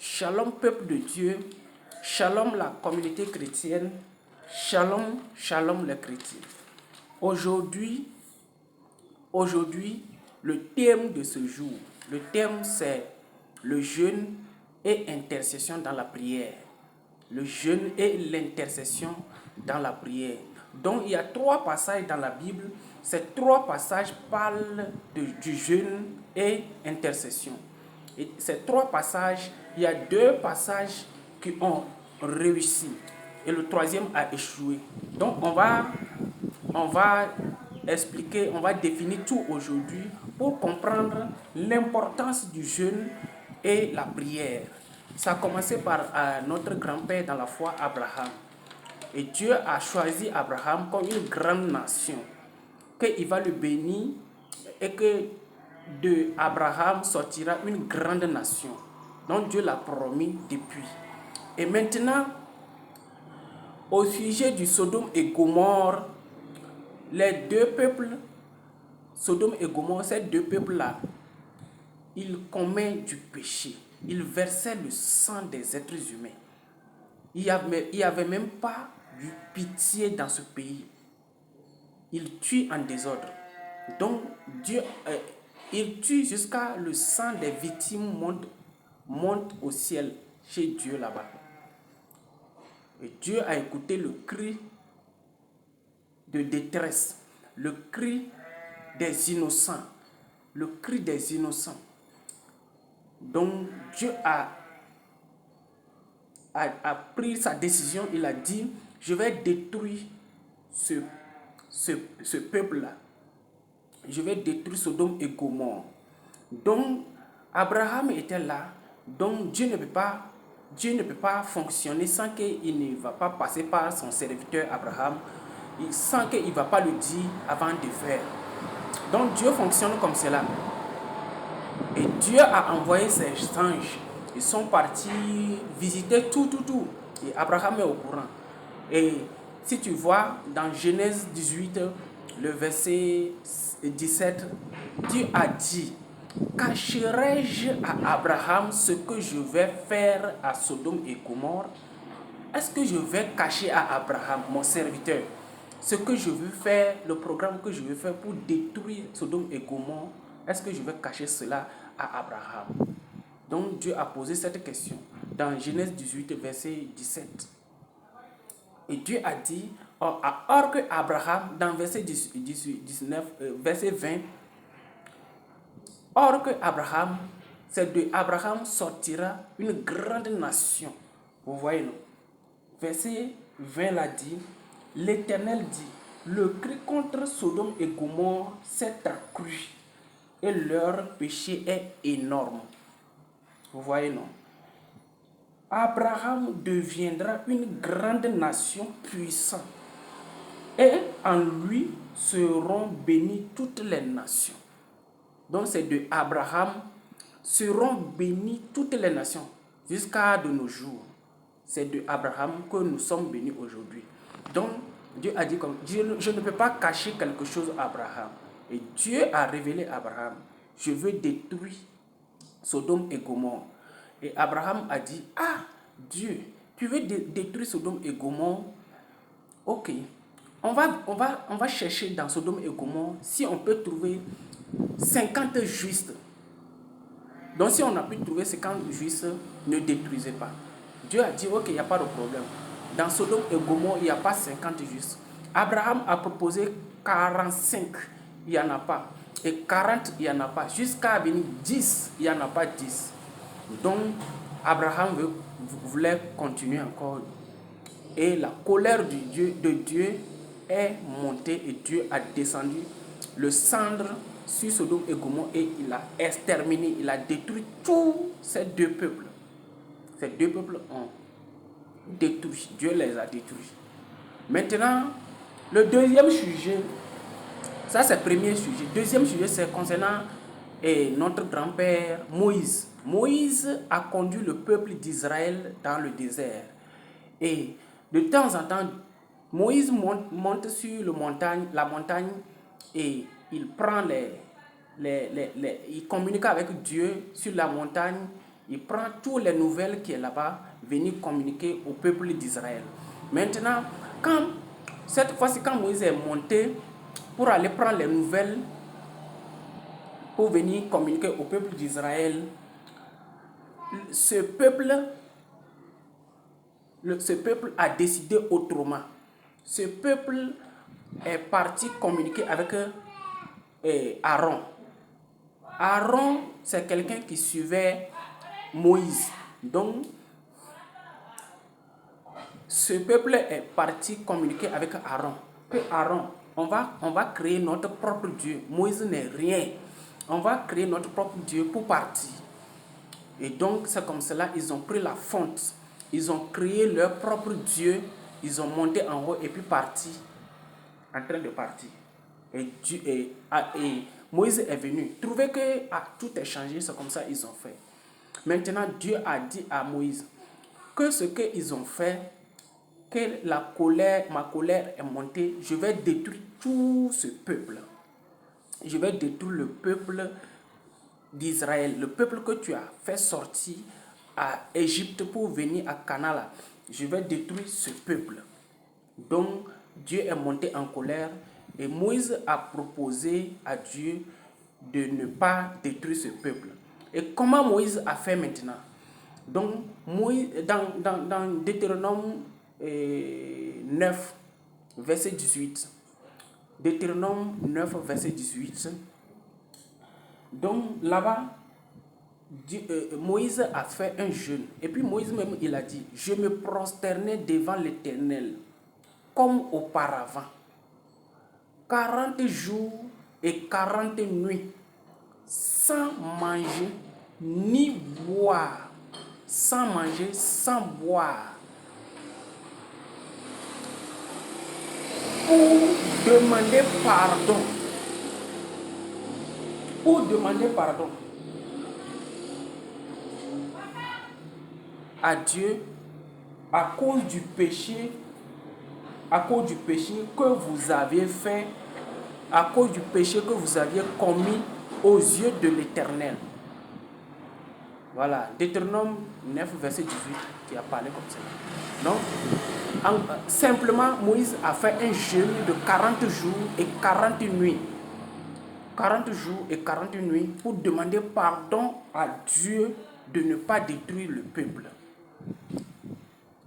Shalom peuple de Dieu, shalom la communauté chrétienne, shalom, shalom les chrétiens. Aujourd'hui, le thème de ce jour, le thème c'est le jeûne et intercession dans la prière. Le jeûne et l'intercession dans la prière. Donc il y a 3 passages dans la Bible. Ces 3 passages parlent du jeûne et intercession. Et ces 3 passages, il y a 2 passages qui ont réussi et le 3e a échoué. Donc on va expliquer, on va définir tout aujourd'hui pour comprendre l'importance du jeûne et la prière. Ça a commencé par notre grand-père dans la foi, Abraham. Et Dieu a choisi Abraham comme une grande nation, qu'il va le bénir et que de Abraham sortira une grande nation. Donc Dieu l'a promis depuis. Et maintenant, au sujet du Sodome et Gomorrhe, les 2 peuples, Sodome et Gomorrhe, ces 2 peuples-là, ils commettent du péché. Ils versaient le sang des êtres humains. Il n'y avait même pas de pitié dans ce pays. Ils tuent en désordre. Donc, il tue jusqu'à le sang des victimes monte au ciel chez Dieu là-bas. Et Dieu a écouté le cri de détresse, le cri des innocents, le cri des innocents. Donc Dieu a pris sa décision, il a dit, je vais détruire ce peuple-là. Je vais détruire Sodome et Gomorrhe. Donc Abraham était là, donc Dieu ne peut pas fonctionner sans qu'il ne va pas passer par son serviteur Abraham, sans qu'il ne va pas le dire avant de faire. Donc Dieu fonctionne comme cela. Et Dieu a envoyé ses anges. Ils sont partis visiter tout. Et Abraham est au courant. Et si tu vois dans Genèse 18, le verset 17, Dieu a dit, cacherai-je à Abraham ce que je vais faire à Sodome et Gomorrhe? Est-ce que je vais cacher à Abraham, mon serviteur, ce que je veux faire, le programme que je veux faire pour détruire Sodome et Gomorrhe? Est-ce que je vais cacher cela à Abraham? Donc Dieu a posé cette question dans Genèse 18, verset 17. Et Dieu a dit, or que Abraham, dans verset 19, verset 20, or que Abraham, c'est de Abraham sortira une grande nation. Vous voyez, non? Verset 20 l'a dit, l'Éternel dit, le cri contre Sodome et Gomorrhe s'est accru et leur péché est énorme. Vous voyez, non? Abraham deviendra une grande nation puissante et en lui seront bénies toutes les nations. Donc c'est de Abraham seront bénies toutes les nations jusqu'à de nos jours. C'est de Abraham que nous sommes bénis aujourd'hui. Donc Dieu a dit comme je ne peux pas cacher quelque chose à Abraham. Et Dieu a révélé à Abraham, je veux détruire Sodome et Gomorrhe. Et Abraham a dit, Dieu, tu veux détruire Sodome et Gomorrhe? Ok, on va chercher dans Sodome et Gomorrhe si on peut trouver 50 justes. Donc si on a pu trouver 50 justes, ne détruisez pas. Dieu a dit, ok, il n'y a pas de problème. Dans Sodome et Gomorrhe, il n'y a pas 50 justes. Abraham a proposé 45, il n'y en a pas. Et 40, il n'y en a pas. Jusqu'à venir 10, il n'y en a pas 10. Donc, Abraham voulait continuer encore. Et la colère de Dieu est montée et Dieu a descendu le cendre sur Sodome et Gomorrhe et il a exterminé, il a détruit tous ces 2 peuples. Ces 2 peuples ont détruit, Dieu les a détruits. Maintenant, le deuxième sujet, ça c'est le premier sujet. Deuxième sujet, c'est concernant notre grand-père Moïse. Moïse a conduit le peuple d'Israël dans le désert. Et de temps en temps, Moïse monte sur la montagne et il prend il communique avec Dieu sur la montagne Il prend toutes les nouvelles qui est là-bas, venir communiquer au peuple d'Israël. Maintenant, cette fois-ci, quand Moïse est monté pour aller prendre les nouvelles, pour venir communiquer au peuple d'Israël, ce peuple a décidé autrement. Ce peuple est parti communiquer avec Aaron. Aaron, c'est quelqu'un qui suivait Moïse. Donc, ce peuple est parti communiquer avec Aaron. Que Aaron, on va créer notre propre Dieu. Moïse n'est rien. On va créer notre propre Dieu pour partir. Et donc, c'est comme cela, ils ont pris la fonte. Ils ont créé leur propre Dieu. Ils ont monté en haut et puis parti. En train de partir. Et Moïse est venu. Trouver que tout est changé, c'est comme ça ils ont fait. Maintenant, Dieu a dit à Moïse que ce qu'ils ont fait, que ma colère est montée, je vais détruire tout ce peuple. Je vais détruire le peuple d'Israël, le peuple que tu as fait sortir à Égypte pour venir à Canaan. Je vais détruire ce peuple. Donc, Dieu est monté en colère et Moïse a proposé à Dieu de ne pas détruire ce peuple. Et comment Moïse a fait maintenant? Donc, Moïse, dans Deutéronome 9, verset 18, Deutéronome 9, verset 18, donc là-bas, Moïse a fait un jeûne. Et puis Moïse même, il a dit, je me prosternais devant l'Éternel comme auparavant. 40 jours et 40 nuits, sans manger ni boire. Sans manger, sans boire. Pour demander pardon. Pour demander pardon à Dieu à cause du péché que vous aviez fait, à cause du péché que vous aviez commis aux yeux de l'Éternel. Voilà, Deutéronome 9, verset 18, qui a parlé comme ça. Donc, simplement, Moïse a fait un jeûne de 40 jours et 40 nuits. 40 jours et 40 nuits pour demander pardon à Dieu de ne pas détruire le peuple.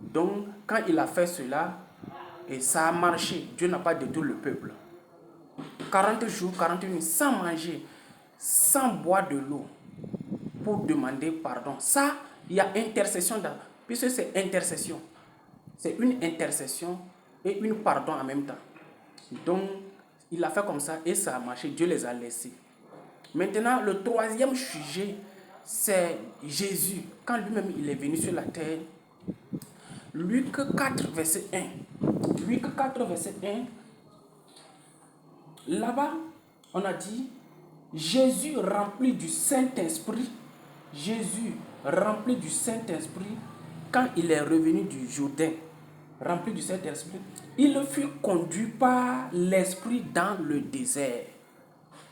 Donc, quand il a fait cela, et ça a marché, Dieu n'a pas détruit le peuple. 40 jours, 40 nuits, sans manger, sans boire de l'eau, pour demander pardon. Ça, il y a intercession, puisque c'est intercession. C'est une intercession et une pardon en même temps. Donc, il a fait comme ça et ça a marché. Dieu les a laissés. Maintenant, le troisième sujet, c'est Jésus. Quand lui-même il est venu sur la terre, Luc 4, verset 1. Luc 4, verset 1. Là-bas, on a dit, Jésus rempli du Saint-Esprit. Jésus rempli du Saint-Esprit, quand il est revenu du Jourdain, rempli du Saint-Esprit, il fut conduit par l'Esprit dans le désert.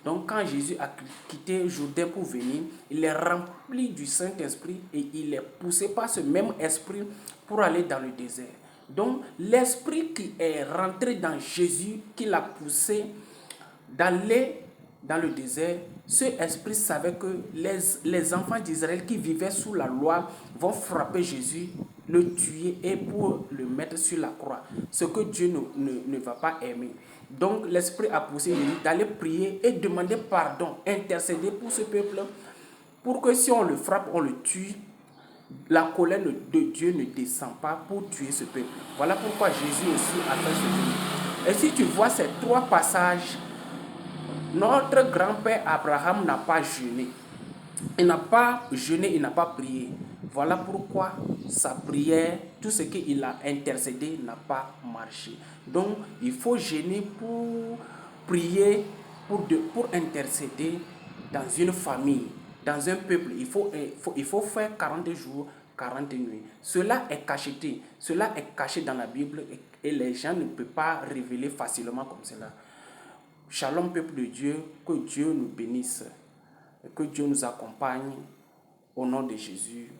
Donc quand Jésus a quitté Jourdain pour venir, il est rempli du Saint-Esprit et il est poussé par ce même esprit pour aller dans le désert. Donc l'esprit qui est rentré dans Jésus, qui l'a poussé d'aller dans le désert, ce esprit savait que les enfants d'Israël qui vivaient sous la loi vont frapper Jésus, le tuer et pour le mettre sur la croix. Ce que Dieu ne va pas aimer. Donc l'esprit a poussé Jésus d'aller prier et demander pardon, intercéder pour ce peuple, pour que si on le frappe, on le tue, la colère de Dieu ne descend pas pour tuer ce peuple. Voilà pourquoi Jésus aussi a fait ce jeûne. Et si tu vois ces trois passages, notre grand-père Abraham n'a pas jeûné. Il n'a pas jeûné, il n'a pas prié. Voilà pourquoi sa prière, tout ce qu'il a intercédé n'a pas marché. Donc, il faut jeûner pour prier, pour intercéder dans une famille, dans un peuple. Il faut faire 40 jours, 40 nuits. Cela est cacheté. Cela est caché dans la Bible et les gens ne peuvent pas révéler facilement comme cela. Shalom peuple de Dieu, que Dieu nous bénisse, que Dieu nous accompagne Au nom de Jésus.